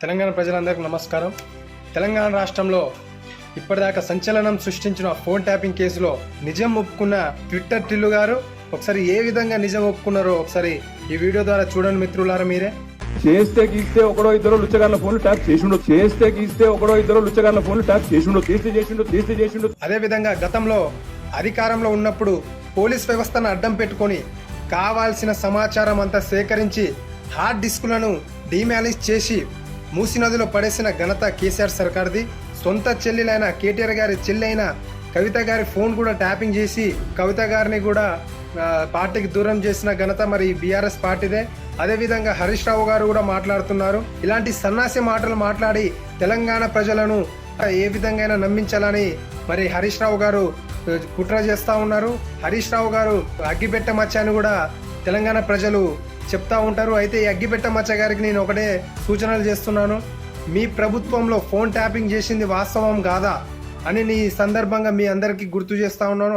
తెలంగాణ ప్రజలందరికీ నమస్కారం. తెలంగాణ రాష్ట్రంలో ఇప్పటిదాకా సంచలనం సృష్టించిన ఫోన్ ట్యాపింగ్ కేసులో నిజం ఒప్పుకున్న ట్విట్టర్ టిల్లు గారు ఒకసారి ఏ విధంగా నిజం ఒప్పుకున్నారో ఒకసారి ఈ వీడియో ద్వారా చూడండి మిత్రులారా. మీరే చేస్తే గీస్తే ఒకడో ఇద్దరు లుచ్చగాళ్ళ ఫోన్లు ట్యాప్ చేసిండు. చేస్తే గీస్తే ఒకడో ఇద్దరు లుచ్చగాళ్ళ ఫోన్లు ట్యాప్ చేసిండు. చేసిండు. అదే విధంగా గతంలో అధికారంలో ఉన్నప్పుడు పోలీస్ వ్యవస్థను అడ్డం పెట్టుకొని కావాల్సిన సమాచారం అంతా సేకరించి హార్డ్ డిస్కులను డిమాలిష్ చేసి మూసీ నదిలో పడేసిన ఘనత కేసీఆర్ సర్కార్ది. సొంత చెల్లెలైన కేటీఆర్ గారి చెల్లి అయిన కవిత గారి ఫోన్ కూడా ట్యాపింగ్ చేసి కవిత గారిని కూడా పార్టీకి దూరం చేసిన ఘనత మరి బీఆర్ఎస్ పార్టీదే. అదేవిధంగా హరీష్ రావు గారు కూడా మాట్లాడుతున్నారు. ఇలాంటి సన్నాసి మాటలు మాట్లాడి తెలంగాణ ప్రజలను ఏ విధంగా నమ్మించాలని మరి హరీష్ రావు గారు కుట్ర చేస్తూ ఉన్నారు. హరీష్ రావు గారు అగ్గిపెట్ట మచ్చాని కూడా తెలంగాణ ప్రజలు చెప్తా ఉంటారు. అయితే ఈ అగ్గిపెట్ట మచ్చ గారికి నేను ఒకటే సూచనలు చేస్తున్నాను. మీ ప్రభుత్వంలో ఫోన్ ట్యాపింగ్ చేసింది వాస్తవం కాదా అని నీ సందర్భంగా మీ అందరికీ గుర్తు చేస్తా ఉన్నాను.